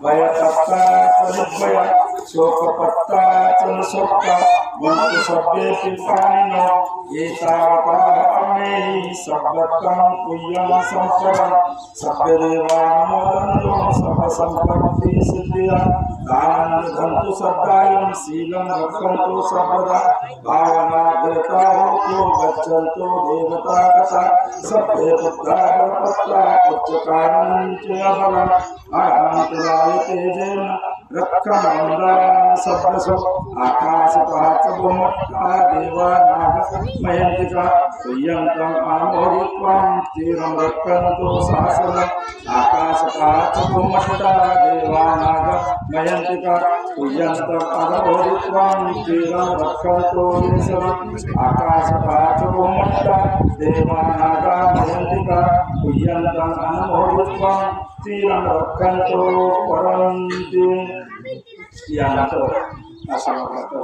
भयपत्ता चलुभया शोकपत्ता चल शोका वंतु सभ्ये पिपानिनो एतावतारणे सब्बतं पुय्यं संपदं सभ्य देवानुमोदन्तो सब संपत्ति सिद्धिया दानं दन्तु सदायं शीलं रक्षन्तु सर्वदा भावना देवता होतो गच्छन्तो देवता कथा सभ्ये पुत्रा पत्रा पुत्रकारणं च अभवन् आनन्तराय तेजेन रक्षमंदा सभ्यसो आकाशपाच भूमट्टा देवानाग मयन्तिका तुय्यन्तं आमोदित्वं चिरं रक्षन्तु शासनम् आकाशपाच भूमट्टा देवानाग मयन्तिका तुय्यन्तं आमोदित्वं चिरं रक्षन्तु शासनम् आकाशपाच भूमट्टा देवानाग मयन्तिका तुय्यन्तं आमोदित्वं चिरं रक्षन्तु परन्ति यानतो असमकतो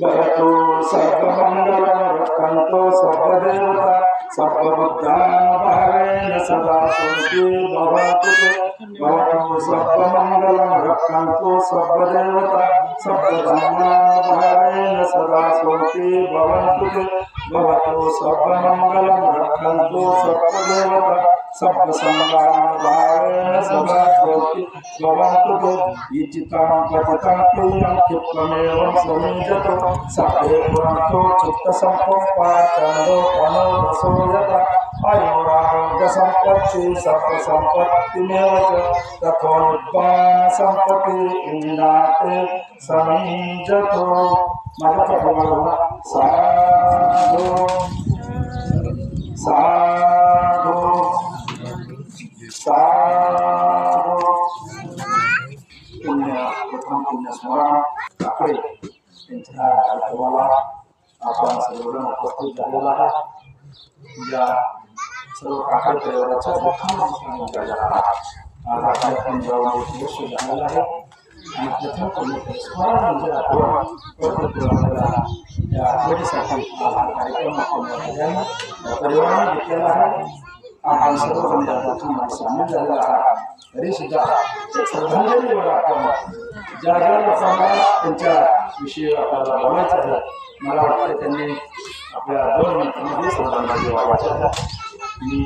भवतु सर्वमङ्गलं रक्षन्तु सर्वदेवता सर्वबुद्धानुभावेन सदा शान्ति भवतु भवतु सर्वमङ्गलं रक्षन्तु सर्वदेवता सर्वधर्मानुभावेन सदा शान्ति भवतु भवतु सर्वमङ्गलं रक्षन्तु सर्वदेवता सर्वसंगानुभावेन सदा शान्ति भवतु इचितां पतितां प्रियं क्षिप्रमेवं समीजतो सभ्ये पुरन्तो चित्तसम्पत्पाचन्दो पनो यथा आयुरारोग्यसम्पत्ति सर्वसम्पत्तिमेव च ततो निब्बाणसम्पत्तिः इन्द्राते समीजतो मदपभवः साधु साधु साधु प्रथम पुण्य स्मरण काकडे त्यांच्या आईला आपण सर्वजण उपस्थित झालेला आहे या सर्व काकडे परिवाराचा प्रथम स्मरण आज आपल्या पंजाबमध्ये यश झालेला आहे आणि प्रथम पुण्य स्मरण म्हणजे आपण या आठवडीसाठी कार्यक्रम आपण परिवाराने घेतलेला आहे आपण सर्वजण त्यात सामील झालेला आहात तरी सुद्धा श्रद्धांजली आपण ज्या ज्या लोकांना त्यांच्या विषयी आपल्याला बोलायचं आहे मला वाटतं त्यांनी आपल्या 2 मिनिटांमध्ये श्रद्धांजली वाचायला मी